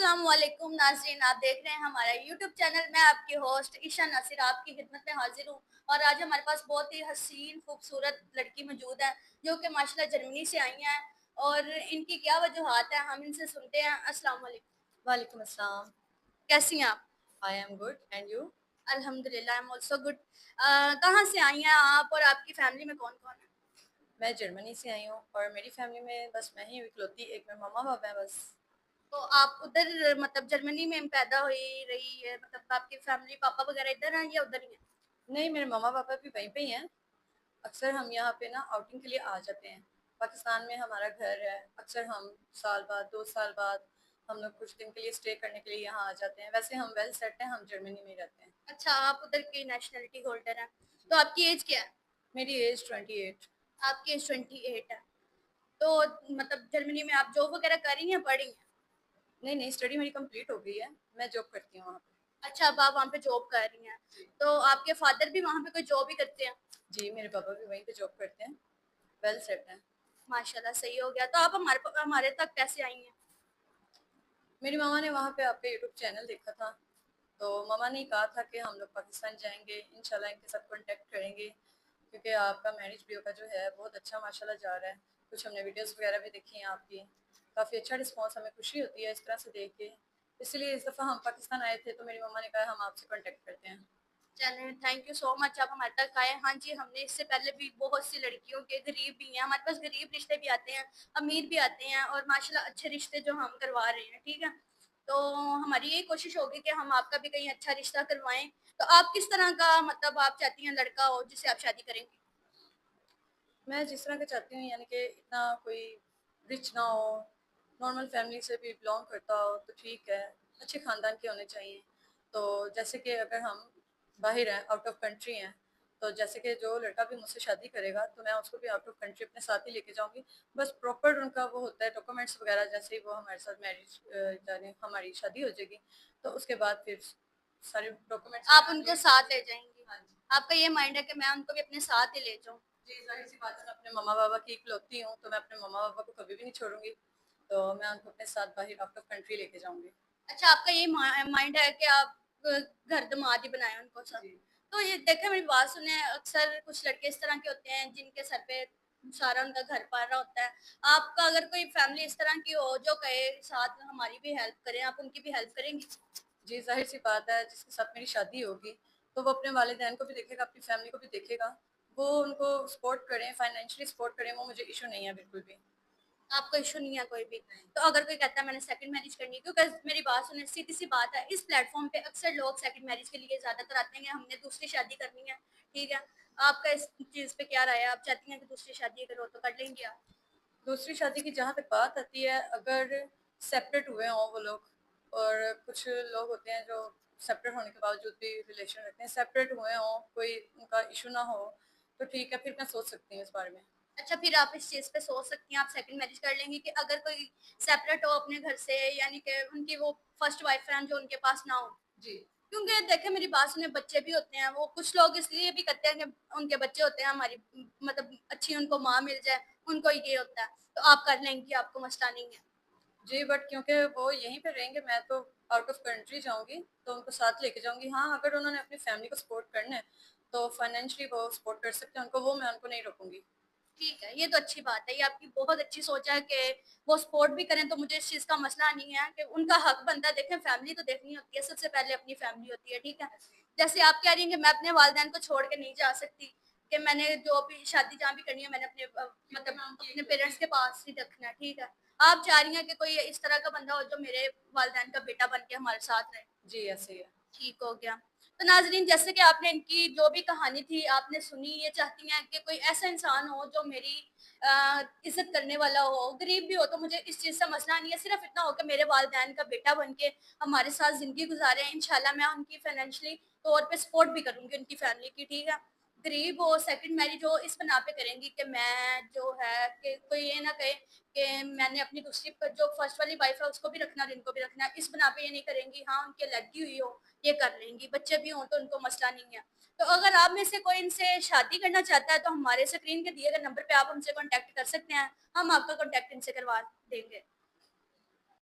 अस्सलाम वालेकुम नाज़रीन, आप देख रहे हैं हमारा यूट्यूब चैनल। मैं आपकी होस्ट ईशा नासिर आपकी खिदमत में हाजिर हूँ और आज हमारे पास बहुत ही हसीन खूबसूरत लड़की मौजूद है जो कि माशाल्लाह जर्मनी से आई हैं और इनकी क्या वजूहात है हम इनसे सुनते हैं। अस्सलाम वालेकुम। वालेकुम अस्सलाम। कैसी हैं आप? I am good and you? अल्हम्दुलिल्लाह, आई एम ऑल्सो गुड। कहाँ से आई हैं आप और आपकी फैमिली में कौन कौन है? मैं जर्मनी से आई हूँ और मेरी फैमिली में बस मैं ही हूँ इकलौती, एक मेरे मम्मा पापा हैं बस। तो आप उधर मतलब जर्मनी में पैदा हुई रही है, मतलब आपकी फैमिली पापा वगैरह इधर हैं या उधर ही हैं? नहीं, मेरे मम्मा पापा भी वहीं पे ही हैं। अक्सर हम यहाँ पे ना आउटिंग के लिए आ जाते हैं। पाकिस्तान में हमारा घर है, अक्सर हम साल बाद 2 साल बाद हम लोग कुछ दिन के लिए स्टे करने के लिए यहाँ आ जाते हैं। वैसे हम वेल सेट हैं, हम जर्मनी में ही रहते हैं। अच्छा, आप उधर की नेशनैलिटी होल्डर हैं। जी। तो आपकी एज क्या है? मेरी एज 28। आपकी एज 28 है। तो मतलब जर्मनी में आप जॉब वगैरह कर रही हैं, पढ़ रही हैं? नहीं नहीं, स्टडी मेरी कंप्लीट हो गई है। मैं जॉब करती हूँ वहाँ पे। अच्छा, अब आप वहाँ पे जॉब कर रही हैं। जी। तो आपके फादर भी वहाँ पे कोई जॉब ही करते हैं? जी, मेरे पापा भी वहीं पे जॉब करते हैं, वेल सेट हैं। माशाल्लाह, सही हो गया। तो आप हमारे तक कैसे आई हैं? मेरी मामा ने वहाँ पे आपका यूट्यूब चैनल देखा था, तो मामा ने कहा था कि हम लोग पाकिस्तान जाएंगे, इंशाल्लाह इनके साथ कांटेक्ट करेंगे, क्योंकि आपका मैरिज ब्यूरो का जो है बहुत अच्छा माशाल्लाह जा रहा है। कुछ हमने वीडियोस वगैरह भी देखी हैं आपकी, काफ़ी अच्छा रिस्पांस, हमें खुशी होती है इस तरह से देख के। इसलिए इस दफ़ा हम पाकिस्तान आए थे तो मेरी मम्मा ने कहा हम आपसे कांटेक्ट करते हैं। चलें, थैंक यू सो मच, आप हमारे तक आए। हाँ जी, हमने इससे पहले भी बहुत सी लड़कियों के गरीब भी हैं, हमारे पास गरीब रिश्ते भी आते हैं, अमीर भी आते हैं और माशाल्लाह अच्छे रिश्ते जो हम करवा रहे हैं, ठीक है? तो हमारी यही कोशिश होगी कि हम आपका भी कहीं अच्छा रिश्ता करवाएँ। तो आप किस तरह का मतलब आप चाहती हैं लड़का हो जिससे आप शादी करेंगी? मैं जिस तरह का चाहती हूँ, यानी कि इतना कोई रिच ना हो, नॉर्मल फैमिली से भी बिलोंग करता हो तो ठीक है, अच्छे ख़ानदान के होने चाहिए। तो जैसे कि अगर हम बाहर हैं, आउट ऑफ कंट्री हैं, तो जैसे कि जो लड़का भी मुझसे शादी करेगा तो मैं उसको भी आउट ऑफ कंट्री अपने साथ ही लेके जाऊँगी। बस प्रॉपर उनका वो होता है डॉक्यूमेंट्स वगैरह, जैसे ही वो हमारे साथ मैरिज जाने हमारी शादी हो जाएगी तो उसके बाद फिर सारे डॉक्यूमेंट्स आप वगैरह उनको लेके। साथ ले जाएँगी। हाँ जी। आपका ये माइंड है कि मैं उनको भी अपने साथ ही ले जाऊँ। जी, ज़ाहिर-सी बात है, मैं अपने मम्मा-पापा की इकलौती हूँ, तो मैं अपने मम्मा-पापा को कभी भी नहीं छोड़ूँगी। तो मैं उनको अपने साथ बाहर आउट ऑफ कंट्री लेके जाऊँगी। अच्छा, आपका ये माइंड है कि आप घर दामाद ही बनाएँ उनको सब। जी। तो ये देखें, मेरी बात सुनें, अक्सर कुछ लड़के इस तरह के होते हैं जिनके सर पे सारा उनका घर पारा होता है। आपका अगर कोई फैमिली इस तरह की हो जो कहे साथ हमारी भी हेल्प करें, आप उनकी भी हेल्प करेंगी? जी, ज़ाहिर-सी बात है, जिसके साथ मेरी शादी होगी, तो वो अपने वालिदैन को भी देखेगा, अपनी फैमिली को भी देखेगा। वो उनको सपोर्ट करें, फाइनेंशियली सपोर्ट करें, वो मुझे इश्यू नहीं है बिल्कुल भी। आपको इश्यू नहीं है कोई भी? नहीं। तो अगर कोई कहता है मैंने सेकंड मैरिज करनी है, क्योंकि मेरी बात सुने, सीधी-सी बात है, इस प्लेटफ़ॉर्म पे अक्सर लोग सेकंड मैरिज के लिए ज़्यादातर आते हैं कि हमने दूसरी शादी करनी है, ठीक है? आपका इस चीज़ पे क्या राय है? आप चाहती हैं कि दूसरी शादी अगर हो तो कर लेंगी आप? दूसरी शादी की जहाँ तक बात आती है, अगर सेपरेट हुए हों वो लोग, और कुछ लोग होते हैं जो सेपरेट होने के बावजूद भी रिलेशन रखते हैं, सेपरेट हुए हों, कोई उनका इश्यू ना हो, तो ठीक है, फिर मैं सोच सकती हूँ इस बारे में। अच्छा, फिर आप इस चीज़ पे सोच सकती हैं, आप सेकंड मैरिज कर लेंगी कि अगर कोई सेपरेट हो अपने घर से, यानी कि उनकी वो फर्स्ट वाइफ है जो उनके पास ना हो। जी। क्योंकि देखिए, मेरी बात सुने, बच्चे भी होते हैं, वो कुछ लोग इसलिए भी करते हैं कि उनके बच्चे होते हैं, हमारी मतलब अच्छी उनको माँ मिल जाए, उनको ये होता है। तो आप कर लेंगी, आपको मसला नहीं है। जी, बट क्योंकि वो यहीं पे रहेंगे, मैं तो आउट ऑफ कंट्री जाऊँगी, तो उनको साथ लेके जाऊँगी। हाँ, अगर उन्होंने अपनी फैमिली को सपोर्ट करना है, तो फाइनेंशियली वो सपोर्ट कर सकते हैं उनको, वो मैं उनको नहीं रोकूँगी। ठीक है, ये तो अच्छी बात है, ये आपकी बहुत अच्छी सोच है कि वो सपोर्ट भी करें, तो मुझे इस चीज़ का मसला नहीं है कि उनका हक बनता है। देखें, फैमिली तो देखनी होती है, सबसे पहले अपनी फैमिली होती है, ठीक है? जैसे आप कह रही हैं कि मैं अपने वालिदैन को छोड़ के नहीं जा सकती, कि मैंने जो भी शादी जहाँ भी करनी है मैंने अपने क्योंकि मतलब मैं उनकी अपने इकलौती पेरेंट्स के हूँ। पास ही रखना है, ठीक है? आप चाह रही हैं कि कोई इस तरह का बंदा हो जो मेरे वालिदैन का बेटा बन के हमारे साथ रहे। जी, ऐसे ही है। ठीक हो गया। तो नाज़रीन, जैसे कि आपने इनकी जो भी कहानी थी आपने सुनी, ये चाहती हैं कि कोई ऐसा इंसान हो जो मेरी इज़्ज़त करने वाला हो, गरीब भी हो तो मुझे इस चीज़ से मसला नहीं है, सिर्फ़ इतना हो कि मेरे वालिदैन का बेटा बन के हमारे साथ ज़िंदगी गुज़ारे। इंशाल्लाह मैं उनकी फाइनेंशियली तौर पे सपोर्ट भी करूँगी उनकी फैमिली की, ठीक है? गरीब हो, सेकंड मैरिज हो, इस बिना पे करेंगी कि मैं जो है कि कोई ये ना कहे कि मैंने अपनी दूसरी जो फर्स्ट वाली वाइफ़ है उसको भी रखना है और इनको भी रखना है, इस बिना पे ये नहीं करेंगी। हाँ, उनकी लगी हुई हो, ये कर लेंगी, बच्चे भी हों तो उनको मसला नहीं है। तो अगर आप में से कोई इनसे शादी करना चाहता है तो हमारे स्क्रीन के दिए गए नंबर पे आप हमसे कॉन्टैक्ट कर सकते हैं, हम आपका कॉन्टैक्ट इनसे करवा देंगे।